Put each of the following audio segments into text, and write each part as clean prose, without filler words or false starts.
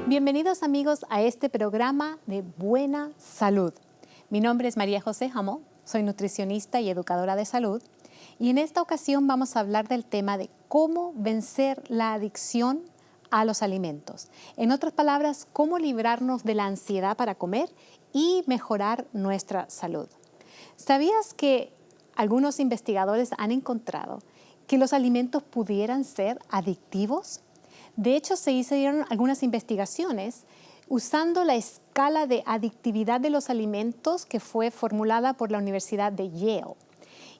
Bienvenidos amigos a este programa de Buena Salud. Mi nombre es María José Jamó, soy nutricionista y educadora de salud y en esta ocasión vamos a hablar del tema de cómo vencer la adicción a los alimentos. En otras palabras, cómo librarnos de la ansiedad para comer y mejorar nuestra salud. ¿Sabías que algunos investigadores han encontrado que los alimentos pudieran ser adictivos? De hecho, se hicieron algunas investigaciones usando la escala de adictividad de los alimentos que fue formulada por la Universidad de Yale.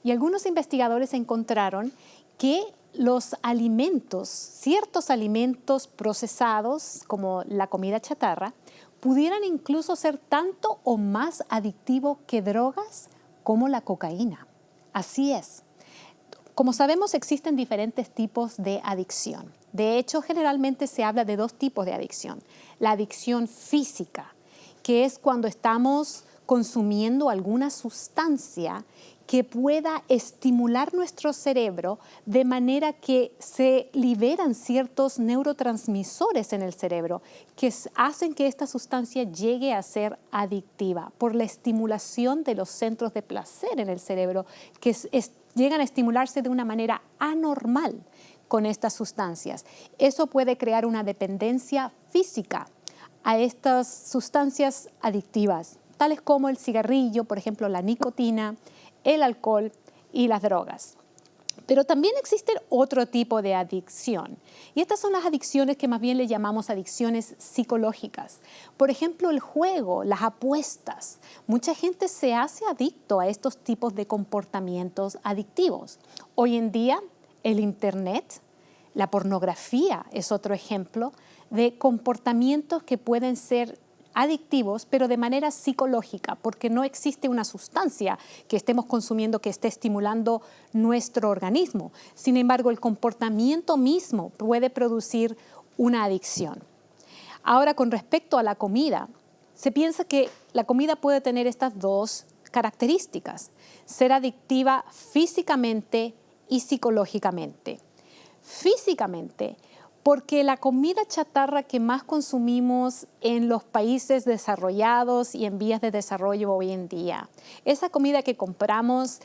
Y algunos investigadores encontraron que los alimentos, ciertos alimentos procesados como la comida chatarra, pudieran incluso ser tanto o más adictivos que drogas como la cocaína. Así es. Como sabemos, existen diferentes tipos de adicción. De hecho, generalmente se habla de dos tipos de adicción. La adicción física, que es cuando estamos consumiendo alguna sustancia que pueda estimular nuestro cerebro de manera que se liberan ciertos neurotransmisores en el cerebro que hacen que esta sustancia llegue a ser adictiva por la estimulación de los centros de placer en el cerebro que llegan a estimularse de una manera anormal con estas sustancias. Eso puede crear una dependencia física a estas sustancias adictivas, tales como el cigarrillo, por ejemplo, la nicotina, el alcohol y las drogas. Pero también existe otro tipo de adicción. Y estas son las adicciones que más bien le llamamos adicciones psicológicas. Por ejemplo, el juego, las apuestas. Mucha gente se hace adicto a estos tipos de comportamientos adictivos. Hoy en día, el Internet, la pornografía es otro ejemplo de comportamientos que pueden ser adictivos, pero de manera psicológica, porque no existe una sustancia que estemos consumiendo que esté estimulando nuestro organismo. Sin embargo, el comportamiento mismo puede producir una adicción. Ahora, con respecto a la comida, se piensa que la comida puede tener estas dos características: ser adictiva físicamente y psicológicamente. Físicamente, porque la comida chatarra que más consumimos en los países desarrollados y en vías de desarrollo hoy en día, esa comida que compramos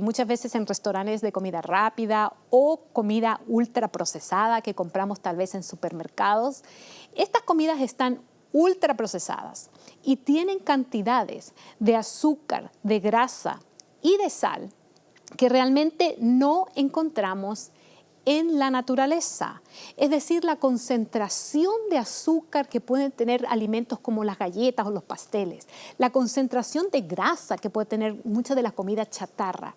muchas veces en restaurantes de comida rápida o comida ultraprocesada que compramos tal vez en supermercados, estas comidas están ultraprocesadas y tienen cantidades de azúcar, de grasa y de sal que realmente no encontramos en la naturaleza. Es decir, la concentración de azúcar que pueden tener alimentos como las galletas o los pasteles, la concentración de grasa que puede tener mucha de la comida chatarra.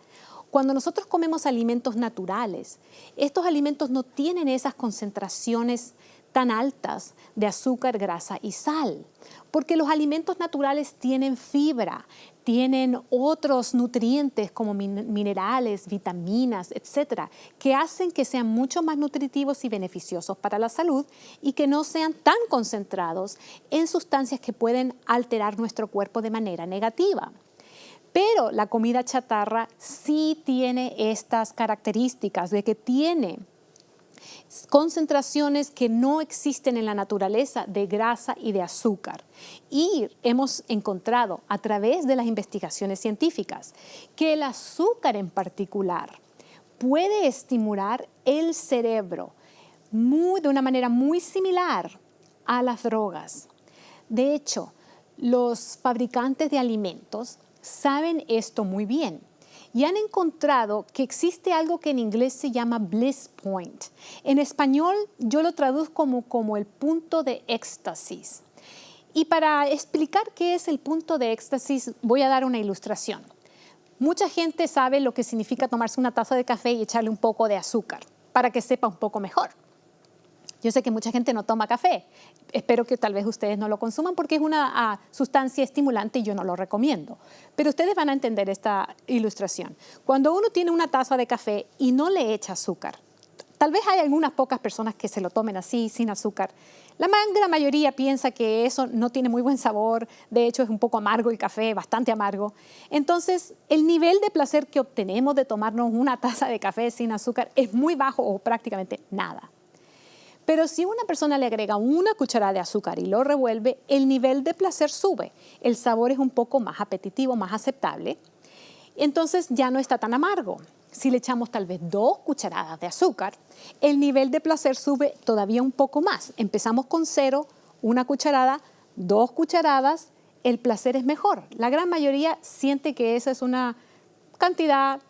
Cuando nosotros comemos alimentos naturales, estos alimentos no tienen esas concentraciones tan altas de azúcar, grasa y sal, porque los alimentos naturales tienen fibra, tienen otros nutrientes como minerales, vitaminas, etcétera, que hacen que sean mucho más nutritivos y beneficiosos para la salud y que no sean tan concentrados en sustancias que pueden alterar nuestro cuerpo de manera negativa. Pero la comida chatarra sí tiene estas características de que tiene concentraciones que no existen en la naturaleza de grasa y de azúcar. Y hemos encontrado a través de las investigaciones científicas que el azúcar en particular puede estimular el cerebro de una manera muy similar a las drogas. De hecho, los fabricantes de alimentos saben esto muy bien. Y han encontrado que existe algo que en inglés se llama bliss point. En español yo lo traduzco como el punto de éxtasis. Y para explicar qué es el punto de éxtasis voy a dar una ilustración. Mucha gente sabe lo que significa tomarse una taza de café y echarle un poco de azúcar para que sepa un poco mejor. Yo sé que mucha gente no toma café. Espero que tal vez ustedes no lo consuman porque es una sustancia estimulante y yo no lo recomiendo. Pero ustedes van a entender esta ilustración. Cuando uno tiene una taza de café y no le echa azúcar, tal vez hay algunas pocas personas que se lo tomen así, sin azúcar. La gran mayoría piensa que eso no tiene muy buen sabor. De hecho, es un poco amargo el café, bastante amargo. Entonces, el nivel de placer que obtenemos de tomarnos una taza de café sin azúcar es muy bajo o prácticamente nada. Pero si una persona le agrega una cucharada de azúcar y lo revuelve, el nivel de placer sube. El sabor es un poco más apetitivo, más aceptable. Entonces ya no está tan amargo. Si le echamos tal vez 2 cucharadas de azúcar, el nivel de placer sube todavía un poco más. Empezamos con 0, 1 cucharada, 2 cucharadas, el placer es mejor. La gran mayoría siente que esa es una cantidad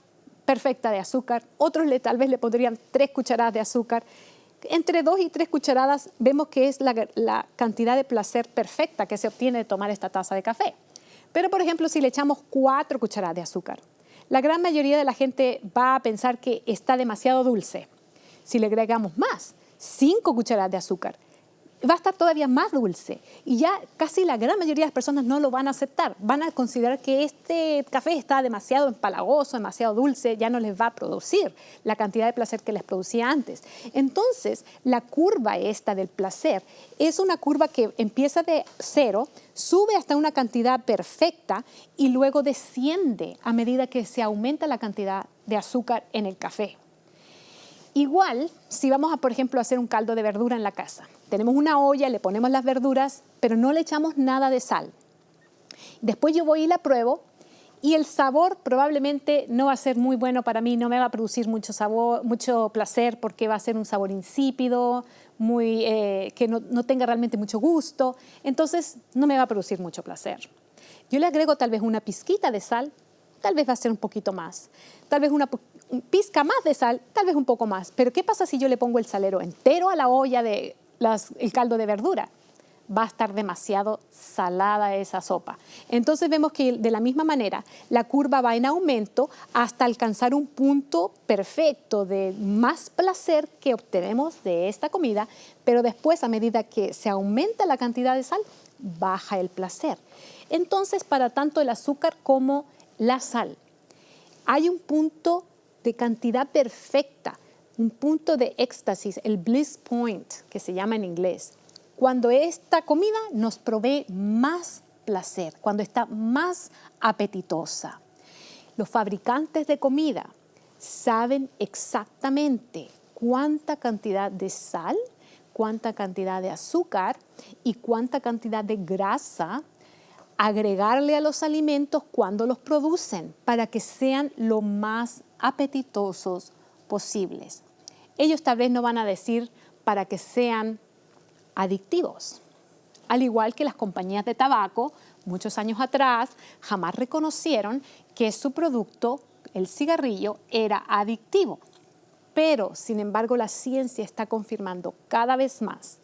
perfecta de azúcar. Otros tal vez le pondrían 3 cucharadas de azúcar. Entre 2 y 3 cucharadas vemos que es la cantidad de placer perfecta que se obtiene de tomar esta taza de café. Pero, por ejemplo, si le echamos 4 cucharadas de azúcar, la gran mayoría de la gente va a pensar que está demasiado dulce. Si le agregamos más, 5 cucharadas de azúcar, va a estar todavía más dulce. Y ya casi la gran mayoría de las personas no lo van a aceptar. Van a considerar que este café está demasiado empalagoso, demasiado dulce, ya no les va a producir la cantidad de placer que les producía antes. Entonces, la curva esta del placer es una curva que empieza de 0, sube hasta una cantidad perfecta y luego desciende a medida que se aumenta la cantidad de azúcar en el café. Igual, si vamos a, por ejemplo, hacer un caldo de verdura en la casa. Tenemos una olla, le ponemos las verduras, pero no le echamos nada de sal. Después yo voy y la pruebo y el sabor probablemente no va a ser muy bueno para mí, no me va a producir mucho sabor, mucho placer porque va a ser un sabor insípido, que no tenga realmente mucho gusto, entonces no me va a producir mucho placer. Yo le agrego tal vez una pizquita de sal, tal vez va a ser un poquito más, tal vez una pizca más de sal, tal vez un poco más. Pero ¿qué pasa si yo le pongo el salero entero a la olla del caldo de verdura? Va a estar demasiado salada esa sopa. Entonces vemos que de la misma manera la curva va en aumento hasta alcanzar un punto perfecto de más placer que obtenemos de esta comida, pero después a medida que se aumenta la cantidad de sal, baja el placer. Entonces para tanto el azúcar como la sal, hay un punto de cantidad perfecta, un punto de éxtasis, el bliss point, que se llama en inglés, cuando esta comida nos provee más placer, cuando está más apetitosa. Los fabricantes de comida saben exactamente cuánta cantidad de sal, cuánta cantidad de azúcar y cuánta cantidad de grasa agregarle a los alimentos cuando los producen para que sean lo más apetitosos posibles. Ellos tal vez no van a decir para que sean adictivos. Al igual que las compañías de tabaco, muchos años atrás, jamás reconocieron que su producto, el cigarrillo, era adictivo. Pero, sin embargo, la ciencia está confirmando cada vez más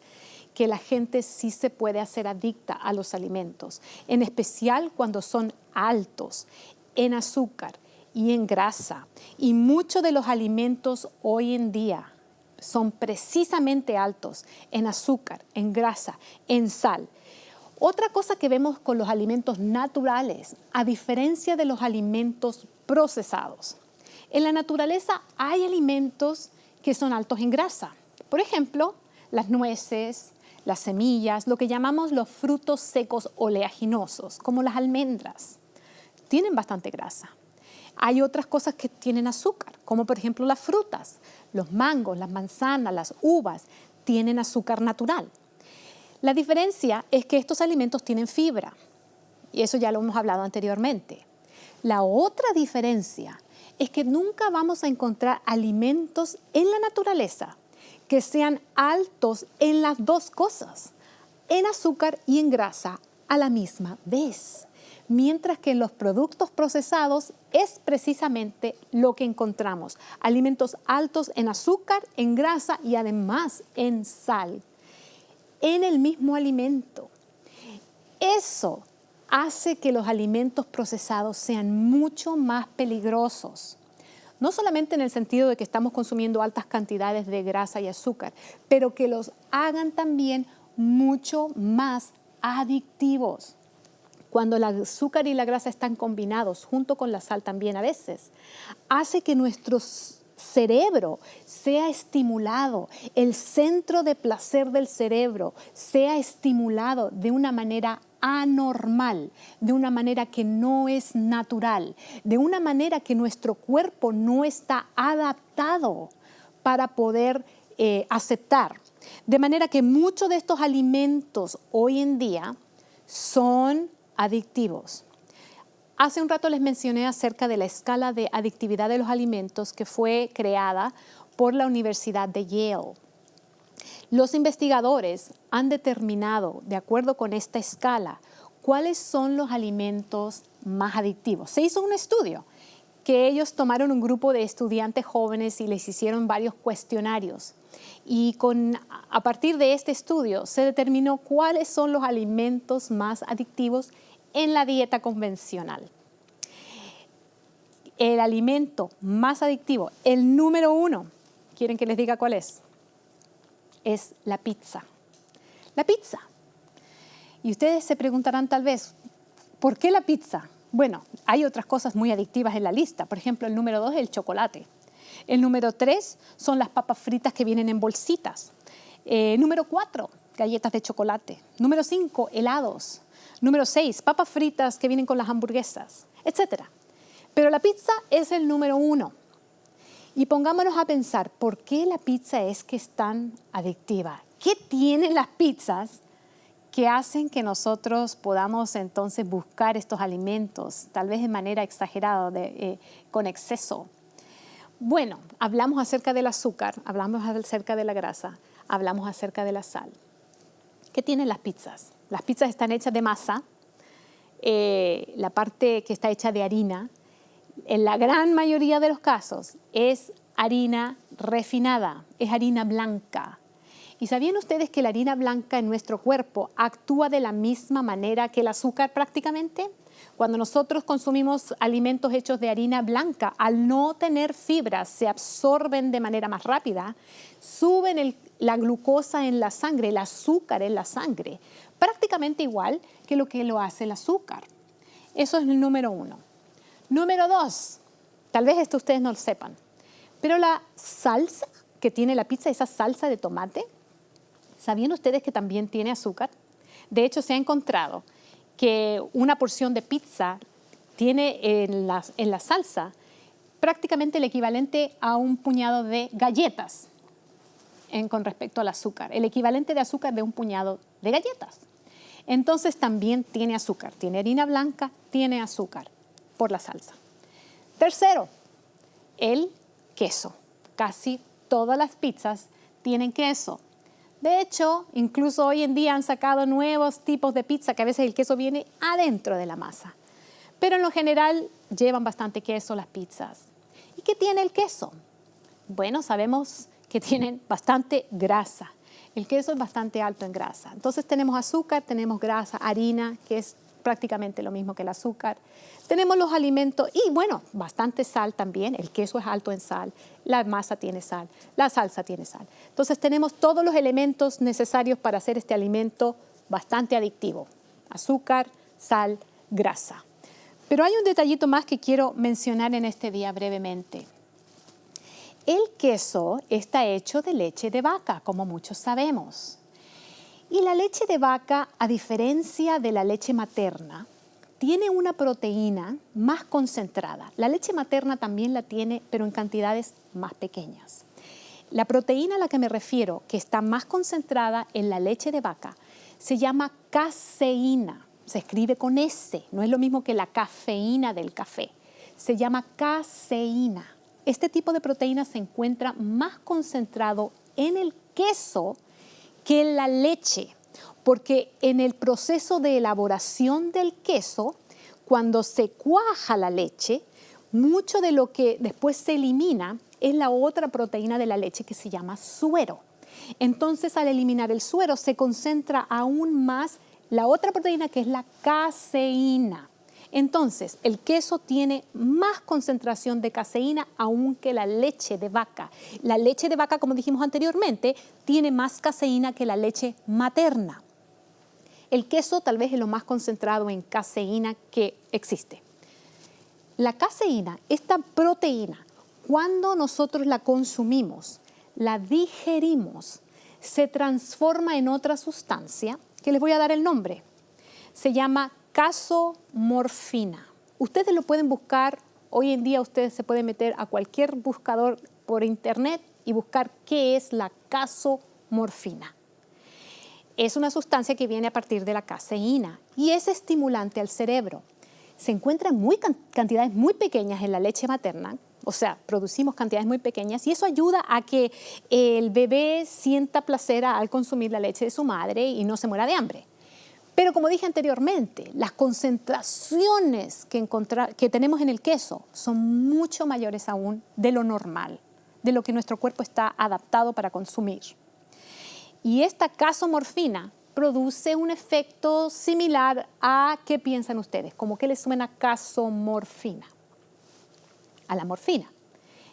que la gente sí se puede hacer adicta a los alimentos, en especial cuando son altos en azúcar y en grasa. Y muchos de los alimentos hoy en día son precisamente altos en azúcar, en grasa, en sal. Otra cosa que vemos con los alimentos naturales, a diferencia de los alimentos procesados, en la naturaleza hay alimentos que son altos en grasa. Por ejemplo, las nueces, las semillas, lo que llamamos los frutos secos oleaginosos, como las almendras, tienen bastante grasa. Hay otras cosas que tienen azúcar, como por ejemplo las frutas, los mangos, las manzanas, las uvas, tienen azúcar natural. La diferencia es que estos alimentos tienen fibra, y eso ya lo hemos hablado anteriormente. La otra diferencia es que nunca vamos a encontrar alimentos en la naturaleza que sean altos en las dos cosas, en azúcar y en grasa a la misma vez. Mientras que en los productos procesados es precisamente lo que encontramos, alimentos altos en azúcar, en grasa y además en sal, en el mismo alimento. Eso hace que los alimentos procesados sean mucho más peligrosos. No solamente en el sentido de que estamos consumiendo altas cantidades de grasa y azúcar, pero que los hagan también mucho más adictivos. Cuando el azúcar y la grasa están combinados, junto con la sal también a veces, hace que nuestro cerebro sea estimulado, el centro de placer del cerebro sea estimulado de una manera anormal, de una manera que no es natural, de una manera que nuestro cuerpo no está adaptado para poder aceptar. De manera que muchos de estos alimentos hoy en día son adictivos. Hace un rato les mencioné acerca de la escala de adictividad de los alimentos que fue creada por la Universidad de Yale. Los investigadores han determinado, de acuerdo con esta escala, cuáles son los alimentos más adictivos. Se hizo un estudio que ellos tomaron un grupo de estudiantes jóvenes y les hicieron varios cuestionarios. Y a partir de este estudio se determinó cuáles son los alimentos más adictivos en la dieta convencional. El alimento más adictivo, el número 1, ¿quieren que les diga cuál es? Es la pizza. La pizza. Y ustedes se preguntarán tal vez, ¿por qué la pizza? Bueno, hay otras cosas muy adictivas en la lista. Por ejemplo, el número 2 es el chocolate. El número 3 son las papas fritas que vienen en bolsitas. Número 4, galletas de chocolate. Número 5, helados. Número 6, papas fritas que vienen con las hamburguesas, etc. Pero la pizza es el número 1. Y pongámonos a pensar, ¿por qué la pizza es que es tan adictiva? ¿Qué tienen las pizzas que hacen que nosotros podamos entonces buscar estos alimentos, tal vez de manera exagerada, con exceso? Bueno, hablamos acerca del azúcar, hablamos acerca de la grasa, hablamos acerca de la sal. ¿Qué tienen las pizzas? Las pizzas están hechas de masa, la parte que está hecha de harina, en la gran mayoría de los casos es harina refinada, es harina blanca. ¿Y sabían ustedes que la harina blanca en nuestro cuerpo actúa de la misma manera que el azúcar prácticamente? Cuando nosotros consumimos alimentos hechos de harina blanca, al no tener fibras, se absorben de manera más rápida, suben la glucosa en la sangre, el azúcar en la sangre, prácticamente igual que lo hace el azúcar. Eso es el número 1. Número 2, tal vez esto ustedes no lo sepan, pero la salsa que tiene la pizza, esa salsa de tomate, ¿sabían ustedes que también tiene azúcar? De hecho, se ha encontrado que una porción de pizza tiene en la salsa prácticamente el equivalente a un puñado de galletas con respecto al azúcar, el equivalente de azúcar de un puñado de galletas. Entonces también tiene azúcar, tiene harina blanca, tiene azúcar por la salsa. Tercero, el queso. Casi todas las pizzas tienen queso. De hecho, incluso hoy en día han sacado nuevos tipos de pizza que a veces el queso viene adentro de la masa. Pero en lo general llevan bastante queso las pizzas. ¿Y qué tiene el queso? Bueno, sabemos que tienen bastante grasa. El queso es bastante alto en grasa. Entonces tenemos azúcar, tenemos grasa, harina, que es prácticamente lo mismo que el azúcar. Tenemos los alimentos y, bueno, bastante sal también. El queso es alto en sal, la masa tiene sal, la salsa tiene sal. Entonces tenemos todos los elementos necesarios para hacer este alimento bastante adictivo. Azúcar, sal, grasa. Pero hay un detallito más que quiero mencionar en este día brevemente. El queso está hecho de leche de vaca, como muchos sabemos. Y la leche de vaca, a diferencia de la leche materna, tiene una proteína más concentrada. La leche materna también la tiene, pero en cantidades más pequeñas. La proteína a la que me refiero, que está más concentrada en la leche de vaca, se llama caseína. Se escribe con S, no es lo mismo que la cafeína del café. Se llama caseína. Este tipo de proteína se encuentra más concentrado en el queso que en la leche, porque en el proceso de elaboración del queso, cuando se cuaja la leche, mucho de lo que después se elimina es la otra proteína de la leche que se llama suero. Entonces, al eliminar el suero, se concentra aún más la otra proteína que es la caseína. Entonces, el queso tiene más concentración de caseína aún que la leche de vaca. La leche de vaca, como dijimos anteriormente, tiene más caseína que la leche materna. El queso tal vez es lo más concentrado en caseína que existe. La caseína, esta proteína, cuando nosotros la consumimos, la digerimos, se transforma en otra sustancia que les voy a dar el nombre. Se llama casomorfina. Ustedes lo pueden buscar, hoy en día ustedes se pueden meter a cualquier buscador por internet y buscar qué es la casomorfina. morfina. Es una sustancia que viene a partir de la caseína y es estimulante al cerebro. Se encuentra en cantidades muy pequeñas en la leche materna, o sea, producimos cantidades muy pequeñas y eso ayuda a que el bebé sienta placer al consumir la leche de su madre y no se muera de hambre. Pero como dije anteriormente, las concentraciones que tenemos en el queso son mucho mayores aún de lo normal, de lo que nuestro cuerpo está adaptado para consumir. Y esta casomorfina produce un efecto similar a, ¿qué piensan ustedes? ¿Cómo que le suena casomorfina? A la morfina.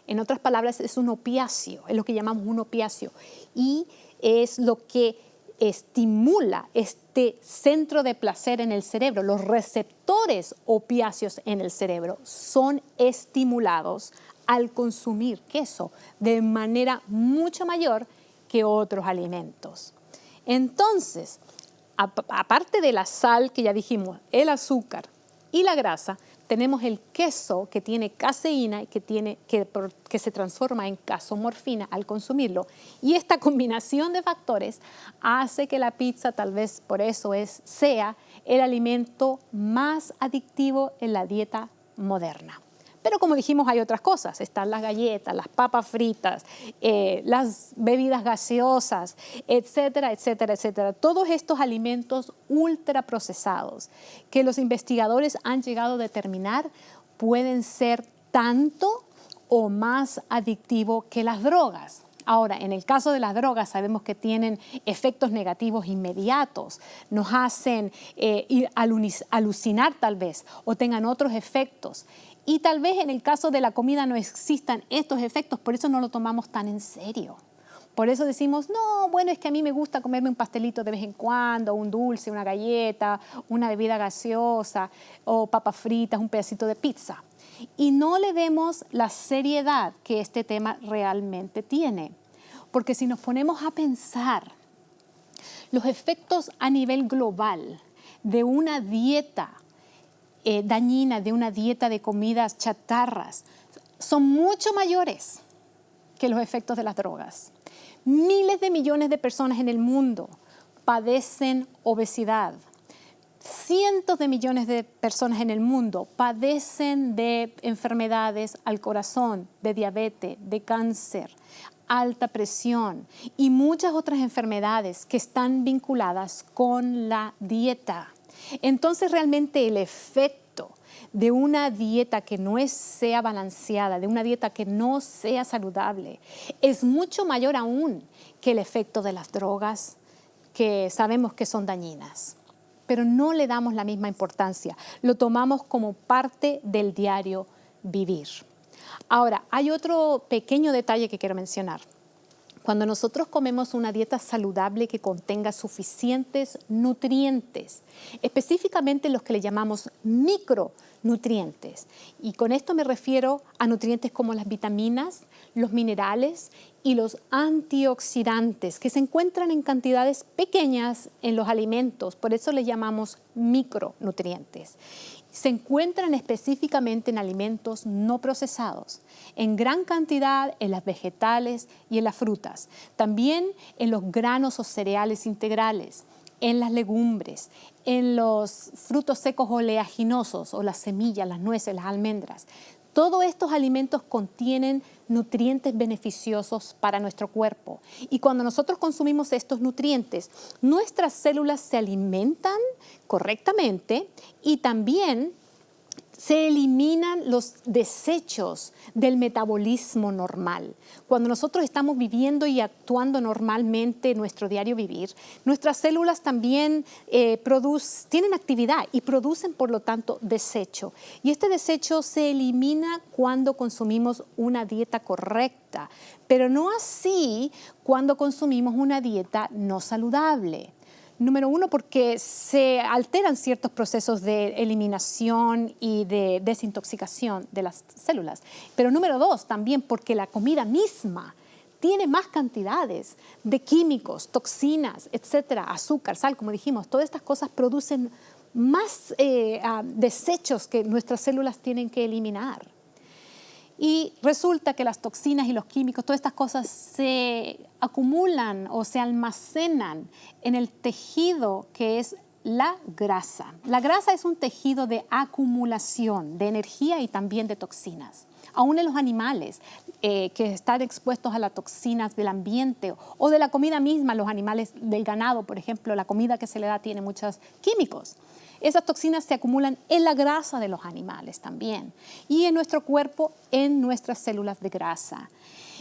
En otras palabras, es un opiáceo, es lo que llamamos un opiáceo. Y es lo que estimula este centro de placer en el cerebro. Los receptores opiáceos en el cerebro son estimulados al consumir queso de manera mucho mayor que otros alimentos. Entonces, aparte de la sal que ya dijimos, el azúcar y la grasa, tenemos el queso que tiene caseína y que se transforma en casomorfina al consumirlo. Y esta combinación de factores hace que la pizza, tal vez por eso sea el alimento más adictivo en la dieta moderna. Pero como dijimos, hay otras cosas. Están las galletas, las papas fritas, las bebidas gaseosas, etcétera, etcétera, etcétera. Todos estos alimentos ultraprocesados que los investigadores han llegado a determinar pueden ser tanto o más adictivos que las drogas. Ahora, en el caso de las drogas sabemos que tienen efectos negativos inmediatos, nos hacen alucinar tal vez o tengan otros efectos. Y tal vez en el caso de la comida no existan estos efectos, por eso no lo tomamos tan en serio. Por eso decimos, no, bueno, es que a mí me gusta comerme un pastelito de vez en cuando, un dulce, una galleta, una bebida gaseosa o papas fritas, un pedacito de pizza. Y no le demos la seriedad que este tema realmente tiene. Porque si nos ponemos a pensar los efectos a nivel global de una dieta dañina, de una dieta de comidas chatarras, son mucho mayores que los efectos de las drogas. Miles de millones de personas en el mundo padecen obesidad. Cientos de millones de personas en el mundo padecen de enfermedades al corazón, de diabetes, de cáncer, alta presión y muchas otras enfermedades que están vinculadas con la dieta. Entonces realmente el efecto de una dieta que no sea balanceada, de una dieta que no sea saludable, es mucho mayor aún que el efecto de las drogas que sabemos que son dañinas. Pero no le damos la misma importancia, lo tomamos como parte del diario vivir. Ahora, hay otro pequeño detalle que quiero mencionar. Cuando nosotros comemos una dieta saludable que contenga suficientes nutrientes, específicamente los que le llamamos micronutrientes, y con esto me refiero a nutrientes como las vitaminas, los minerales y los antioxidantes, que se encuentran en cantidades pequeñas en los alimentos, por eso les llamamos micronutrientes. Se encuentran específicamente en alimentos no procesados, en gran cantidad en las vegetales y en las frutas, también en los granos o cereales integrales, en las legumbres, en los frutos secos oleaginosos o las semillas, las nueces, las almendras. Todos estos alimentos contienen nutrientes beneficiosos para nuestro cuerpo. Y cuando nosotros consumimos estos nutrientes, nuestras células se alimentan correctamente y también se eliminan los desechos del metabolismo normal. Cuando nosotros estamos viviendo y actuando normalmente en nuestro diario vivir, nuestras células también tienen actividad y producen, por lo tanto, desecho. Y este desecho se elimina cuando consumimos una dieta correcta, pero no así cuando consumimos una dieta no saludable. Número uno, porque se alteran ciertos procesos de eliminación y de desintoxicación de las células. Pero número dos, también porque la comida misma tiene más cantidades de químicos, toxinas, etcétera, azúcar, sal, como dijimos. Todas estas cosas producen más desechos que nuestras células tienen que eliminar. Y resulta que las toxinas y los químicos, todas estas cosas se acumulan o se almacenan en el tejido que es la grasa. La grasa es un tejido de acumulación de energía y también de toxinas. Aún en los animales que están expuestos a las toxinas del ambiente o de la comida misma, los animales del ganado, por ejemplo, la comida que se le da tiene muchos químicos. Esas toxinas se acumulan en la grasa de los animales también y en nuestro cuerpo, en nuestras células de grasa.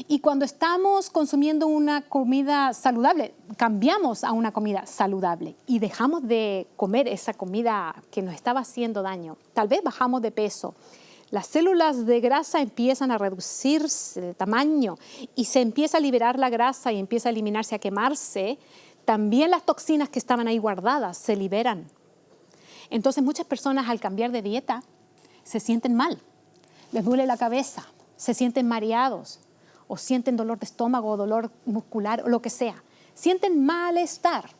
Y cuando estamos consumiendo una comida saludable, cambiamos a una comida saludable y dejamos de comer esa comida que nos estaba haciendo daño. Tal vez bajamos de peso. Las células de grasa empiezan a reducirse de tamaño y se empieza a liberar la grasa y empieza a eliminarse, a quemarse. También las toxinas que estaban ahí guardadas se liberan. Entonces muchas personas al cambiar de dieta se sienten mal, les duele la cabeza, se sienten mareados o sienten dolor de estómago o dolor muscular o lo que sea. Sienten malestar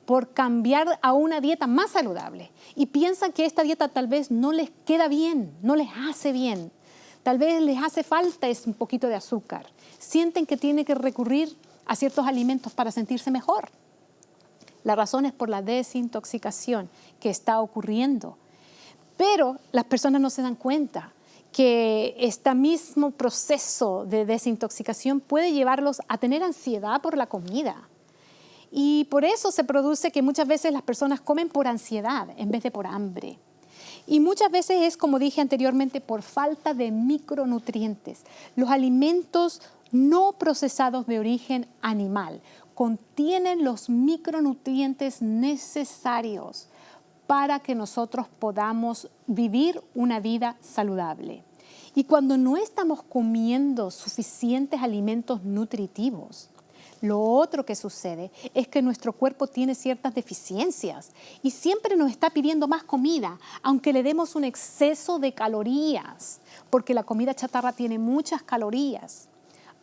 por cambiar a una dieta más saludable y piensan que esta dieta tal vez no les queda bien, no les hace bien. Tal vez les hace falta un poquito de azúcar. Sienten que tienen que recurrir a ciertos alimentos para sentirse mejor. La razón es por la desintoxicación que está ocurriendo. Pero las personas no se dan cuenta que este mismo proceso de desintoxicación puede llevarlos a tener ansiedad por la comida. Y por eso se produce que muchas veces las personas comen por ansiedad en vez de por hambre. Y muchas veces es, como dije anteriormente, por falta de micronutrientes. Los alimentos no procesados de origen animal contienen los micronutrientes necesarios para que nosotros podamos vivir una vida saludable. Y cuando no estamos comiendo suficientes alimentos nutritivos, lo otro que sucede es que nuestro cuerpo tiene ciertas deficiencias y siempre nos está pidiendo más comida, aunque le demos un exceso de calorías, porque la comida chatarra tiene muchas calorías.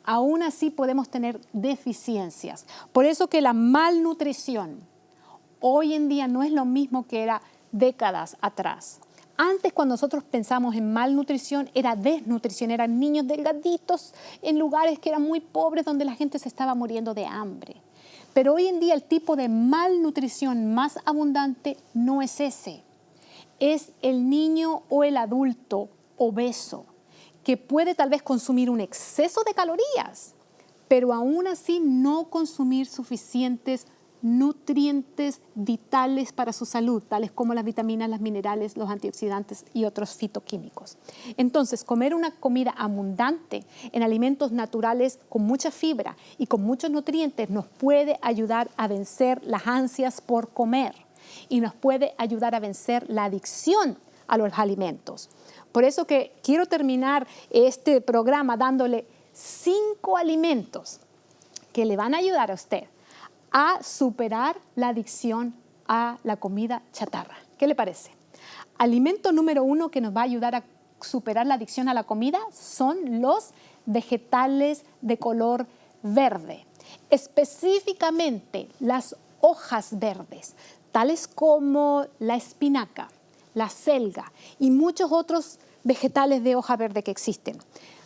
Aún así podemos tener deficiencias. Por eso que la malnutrición hoy en día no es lo mismo que era décadas atrás. Antes, cuando nosotros pensamos en malnutrición, era desnutrición, eran niños delgaditos en lugares que eran muy pobres, donde la gente se estaba muriendo de hambre. Pero hoy en día el tipo de malnutrición más abundante no es ese. Es el niño o el adulto obeso, que puede tal vez consumir un exceso de calorías, pero aún así no consumir suficientes nutrientes vitales para su salud, tales como las vitaminas, los minerales, los antioxidantes y otros fitoquímicos. Entonces, comer una comida abundante en alimentos naturales con mucha fibra y con muchos nutrientes nos puede ayudar a vencer las ansias por comer y nos puede ayudar a vencer la adicción a los alimentos. Por eso que quiero terminar este programa dándole 5 alimentos que le van a ayudar a usted a superar la adicción a la comida chatarra. ¿Qué le parece? Alimento número 1 que nos va a ayudar a superar la adicción a la comida son los vegetales de color verde. Específicamente las hojas verdes, tales como la espinaca, la selga y muchos otros vegetales de hoja verde que existen.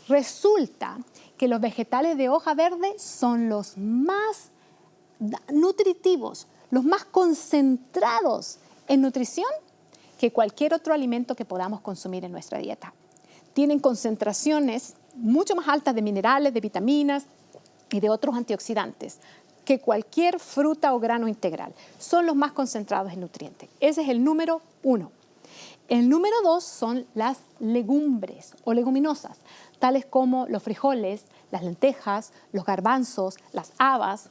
Resulta que los vegetales de hoja verde son los más nutritivos, los más concentrados en nutrición que cualquier otro alimento que podamos consumir en nuestra dieta. Tienen concentraciones mucho más altas de minerales, de vitaminas y de otros antioxidantes que cualquier fruta o grano integral. Son los más concentrados en nutrientes. Ese es el número 1. El número 2 son las legumbres o leguminosas, tales como los frijoles, las lentejas, los garbanzos, las habas.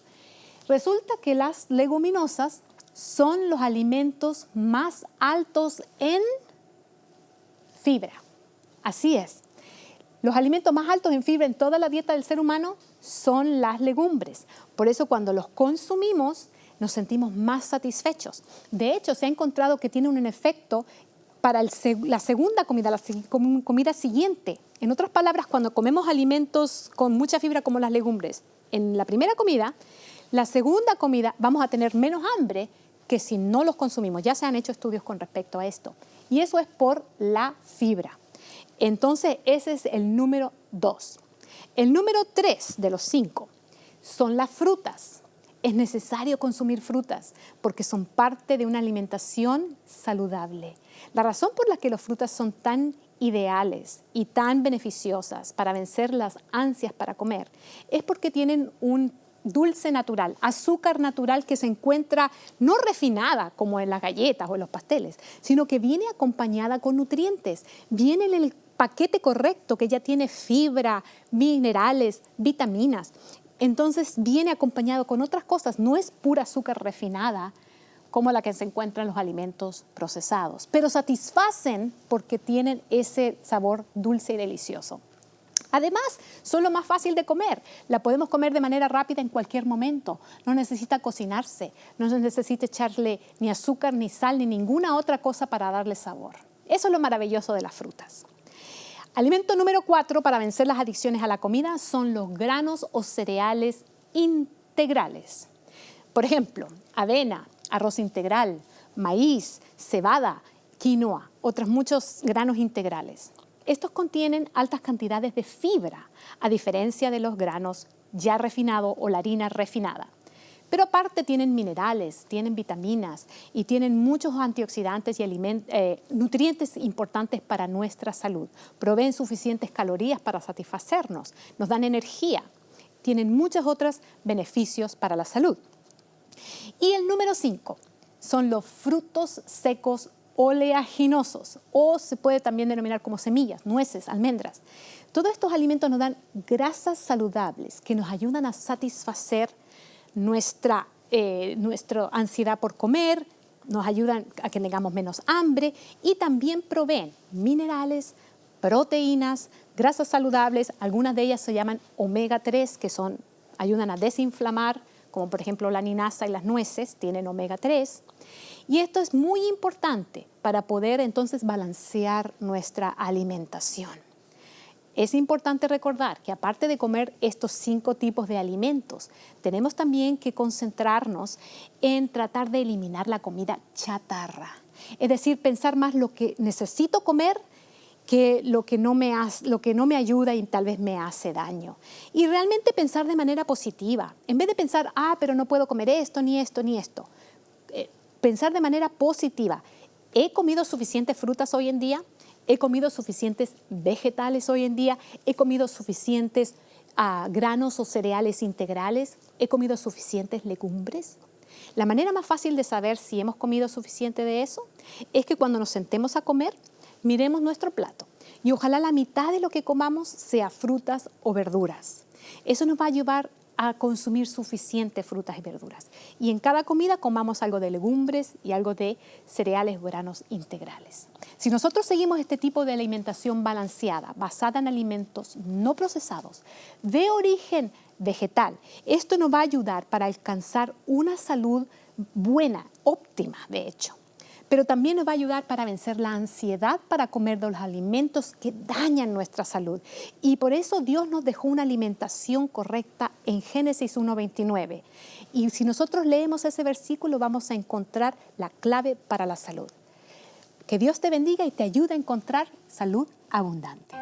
Resulta que las leguminosas son los alimentos más altos en fibra. Así es. Los alimentos más altos en fibra en toda la dieta del ser humano son las legumbres. Por eso cuando los consumimos nos sentimos más satisfechos. De hecho, se ha encontrado que tiene un efecto para la segunda comida, la comida siguiente. En otras palabras, cuando comemos alimentos con mucha fibra como las legumbres, en la primera comida, la segunda comida vamos a tener menos hambre que si no los consumimos. Ya se han hecho estudios con respecto a esto. Y eso es por la fibra. Entonces, ese es el número 2. El número 3 de los 5 son las frutas. Es necesario consumir frutas porque son parte de una alimentación saludable. La razón por la que las frutas son tan ideales y tan beneficiosas para vencer las ansias para comer es porque tienen un dulce natural, azúcar natural que se encuentra no refinada como en las galletas o en los pasteles, sino que viene acompañada con nutrientes. Viene en el paquete correcto que ya tiene fibra, minerales, vitaminas. Entonces viene acompañado con otras cosas, no es pura azúcar refinada como la que se encuentra en los alimentos procesados, pero satisfacen porque tienen ese sabor dulce y delicioso. Además, son lo más fácil de comer. La podemos comer de manera rápida en cualquier momento. No necesita cocinarse, no se necesita echarle ni azúcar, ni sal, ni ninguna otra cosa para darle sabor. Eso es lo maravilloso de las frutas. Alimento número 4 para vencer las adicciones a la comida son los granos o cereales integrales. Por ejemplo, avena, arroz integral, maíz, cebada, quinoa, otros muchos granos integrales. Estos contienen altas cantidades de fibra, a diferencia de los granos ya refinados o la harina refinada. Pero aparte tienen minerales, tienen vitaminas y tienen muchos antioxidantes y nutrientes importantes para nuestra salud. Proveen suficientes calorías para satisfacernos, nos dan energía, tienen muchos otros beneficios para la salud. Y el número 5 son los frutos secos oleaginosos, o se puede también denominar como semillas, nueces, almendras. Todos estos alimentos nos dan grasas saludables que nos ayudan a satisfacer nuestra ansiedad por comer, nos ayudan a que tengamos menos hambre y también proveen minerales, proteínas, grasas saludables. Algunas de ellas se llaman omega 3, que ayudan a desinflamar, como por ejemplo la linaza y las nueces tienen omega 3. Y esto es muy importante para poder entonces balancear nuestra alimentación. Es importante recordar que aparte de comer estos 5 tipos de alimentos, tenemos también que concentrarnos en tratar de eliminar la comida chatarra. Es decir, pensar más lo que necesito comer que lo que no me ayuda y tal vez me hace daño. Y realmente pensar de manera positiva. En vez de pensar, pero no puedo comer esto, ni esto, ni esto. Pensar de manera positiva. ¿He comido suficientes frutas hoy en día? ¿He comido suficientes vegetales hoy en día? ¿He comido suficientes granos o cereales integrales? ¿He comido suficientes legumbres? La manera más fácil de saber si hemos comido suficiente de eso es que cuando nos sentemos a comer, miremos nuestro plato y ojalá la mitad de lo que comamos sea frutas o verduras. Eso nos va a ayudar a consumir suficientes frutas y verduras. Y en cada comida comamos algo de legumbres y algo de cereales o granos integrales. Si nosotros seguimos este tipo de alimentación balanceada, basada en alimentos no procesados, de origen vegetal, esto nos va a ayudar para alcanzar una salud buena, óptima, de hecho. Pero también nos va a ayudar para vencer la ansiedad para comer de los alimentos que dañan nuestra salud. Y por eso Dios nos dejó una alimentación correcta en Génesis 1:29. Y si nosotros leemos ese versículo, vamos a encontrar la clave para la salud. Que Dios te bendiga y te ayude a encontrar salud abundante.